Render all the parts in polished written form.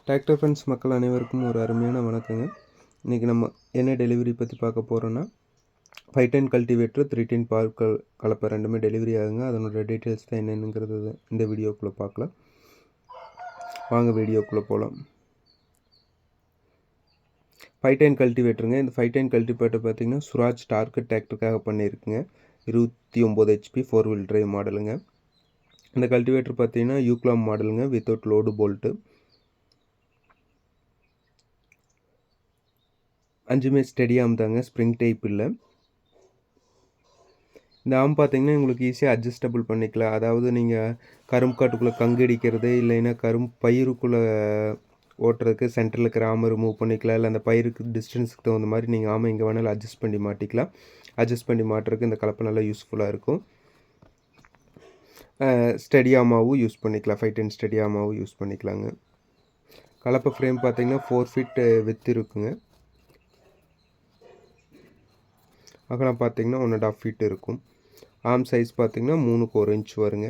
Tractor friends மக்கள் அனைவருக்கும் ஒரு அருமையான வணக்கங்க. இன்றைக்கி நம்ம என்ன டெலிவரி பற்றி பார்க்க போகிறோன்னா 510 கல்டிவேட்டர் 310 பால் கலப்பை ரெண்டுமே டெலிவரி ஆகுங்க. அதனோட டீட்டெயில்ஸ் தான் என்னென்னுங்கிறது இந்த வீடியோக்குள்ளே பார்க்கலாம். வாங்க வீடியோக்குள்ளே போகலாம். 510 கல்டிவேட்டருங்க. இந்த 510 கல்டிவேட்டர் பார்த்திங்கன்னா சுராஜ் டார்கெட் டிராக்டருக்காக பண்ணியிருக்குங்க. 29 HP 4 வீல் டிரைவ் மாடலுங்க. இந்த கல்டிவேட்டர் பார்த்திங்கன்னா யூக்லாம் மாடலுங்க, வித்தவுட் லோடு போல்ட்டு. 5மே ஸ்டெடி ஆம் தாங்க, ஸ்ப்ரிங் டைப் இல்லை. இந்த ஆம் பார்த்திங்கன்னா உங்களுக்கு ஈஸியாக அட்ஜஸ்டபிள் பண்ணிக்கலாம். அதாவது நீங்கள் கரும்பு காட்டுக்குள்ளே கங்கு அடிக்கிறது, இல்லைன்னா கரும்பு பயிருக்குள்ளே ஓட்டுறதுக்கு சென்டரில் இருக்கிற ஆமை ரிமூவ் பண்ணிக்கலாம். இல்லை அந்த பயிருக்கு டிஸ்டன்ஸுக்கு தகுந்த மாதிரி நீங்கள் ஆமை எங்கே வேணாலும் அட்ஜஸ்ட் பண்ணி மாட்டிக்கலாம். அட்ஜஸ்ட் பண்ணி மாட்டுறதுக்கு இந்த கலப்பை நல்லா யூஸ்ஃபுல்லாக இருக்கும். ஸ்டெடியாமாவும் யூஸ் பண்ணிக்கலாம், 510 ஸ்டெடியாமாவும் யூஸ் பண்ணிக்கலாங்க. கலப்பை ஃப்ரேம் பார்த்திங்கன்னா 4 ஃபீட் வித் இருக்குங்க. அகலம் பார்த்திங்கன்னா 1.5 ஃபீட் இருக்கும். ஆர்ம் சைஸ் பார்த்திங்கன்னா 3க்கு 1 இன்ச் வருங்க.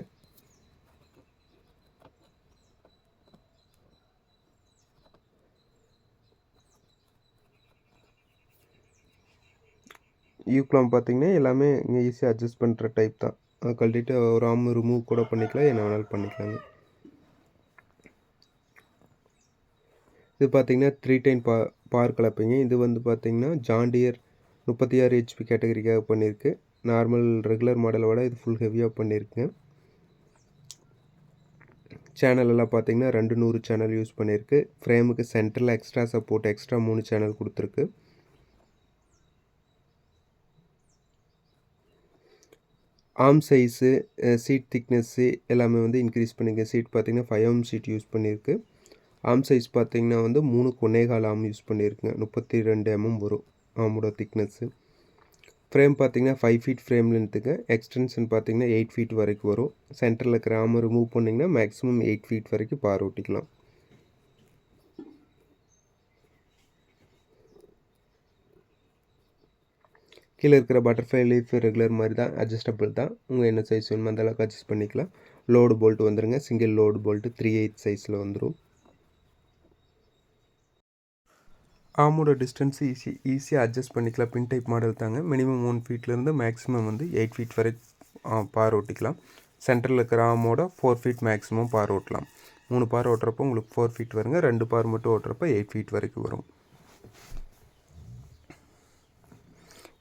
யூக்லாம் பார்த்திங்கன்னா எல்லாமே இங்கே ஈஸியாக அட்ஜஸ்ட் பண்ணுற டைப் தான். அதை கழட்டிட்டு ஒரு ஆர்ம் ரிமூவ் கூட பண்ணிக்கலாம், என்ன வேணாலும் பண்ணிக்கலாங்க. இது பார்த்திங்கன்னா 310 பார் கலப்பைங்க. இது வந்து பார்த்திங்கன்னா ஜாண்டியர் 36 HP கேட்டகரிக்காக பண்ணியிருக்கு. நார்மல் ரெகுலர் மாடலை விட இது ஃபுல் ஹெவியாக பண்ணியிருக்குங்க. சேனல் எல்லாம் பார்த்திங்கன்னா 200 சேனல் யூஸ் பண்ணியிருக்கு. ஃப்ரேமுக்கு சென்டரில் எக்ஸ்ட்ரா சப்போர்ட் எக்ஸ்ட்ரா 3 சேனல் கொடுத்துருக்கு. ஆர்ம் சைஸு, சீட் திக்னஸ்ஸு எல்லாமே வந்து இன்க்ரீஸ் பண்ணிங்க. சீட் பார்த்திங்கன்னா 5 mm சீட் யூஸ் பண்ணியிருக்கு. ஆர்ம் சைஸ் பார்த்திங்கன்னா வந்து 3க்கு 1.25 ஆர்ம் யூஸ் பண்ணியிருக்குங்க. 32 mm வரும் ஆர்மோட திக்னஸ்ஸு. ஃப்ரேம் பார்த்திங்கன்னா 5 ஃபீட் ஃப்ரேம் லென்த்துங்க. எக்ஸ்டென்ஷன் பார்த்திங்கன்னா 8 ஃபீட் வரைக்கும் வரும். சென்டரில் இருக்கிற ஆர்மை ரிமூவ் பண்ணிங்கன்னா மேக்ஸிமம் 8 ஃபீட் வரைக்கும் பார் ஓட்டிக்கலாம். கீழே இருக்கிற பட்டர்ஃப்ளை லீஃப் ரெகுலர் மாதிரி தான், அட்ஜஸ்டபிள் தான். உங்கள் என்ன சைஸ் வேணுமோ அந்த அளவுக்கு அட்ஜஸ்ட் பண்ணிக்கலாம். லோடு போல்ட் வந்துடுங்க, சிங்கிள் லோடு போல்ட்டு 3/8 சைஸில் வந்துடும். ஆர்மோட டிஸ்டன்ஸ் ஈஸியாக அட்ஜஸ்ட் பண்ணிக்கலாம். பின் டைப் மாடல் தாங்க. மினிமம் 1 ஃபீட்லேருந்து மேக்ஸிமம் வந்து 8 ஃபீட் வரைக்கும் பார் ஓட்டிக்கலாம். சென்டரில் இருக்கிற ஆர்மோட 4 ஃபீட் மேக்ஸிமம் பார் ஓட்டலாம். 3 பார் ஓட்டுறப்போ உங்களுக்கு 4 ஃபீட் வருங்க. 2 பார் மட்டும் ஓட்டுறப்போ 8 ஃபீட் வரைக்கும் வரும்.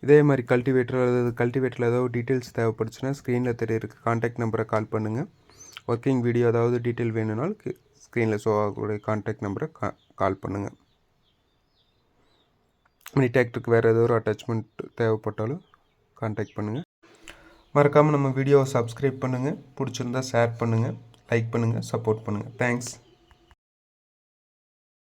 இதே மாதிரி கல்டிவேட்டரில் ஏதாவது டீட்டெயில்ஸ் தேவைப்படுச்சுன்னா ஸ்க்ரீனில் தெரியுற கான்டாக்ட் நம்பரை கால் பண்ணுங்கள். ஒர்க்கிங் வீடியோ அதாவது டீட்டெயில் வேணும்னாலும் ஸ்க்ரீனில் ஷோ ஆகக்கூடிய கான்டாக்ட் நம்பரை கால் பண்ணுங்கள். மினி டிராக்டருக்கு வேறு ஏதோ ஒரு அட்டாச்மெண்ட் தேவைப்பட்டாலும் கான்டாக்ட் பண்ணுங்கள். மறக்காமல் நம்ம வீடியோவை சப்ஸ்கிரைப் பண்ணுங்கள். பிடிச்சிருந்தா ஷேர் பண்ணுங்கள், லைக் பண்ணுங்கள், சப்போர்ட் பண்ணுங்கள். தேங்க்ஸ்.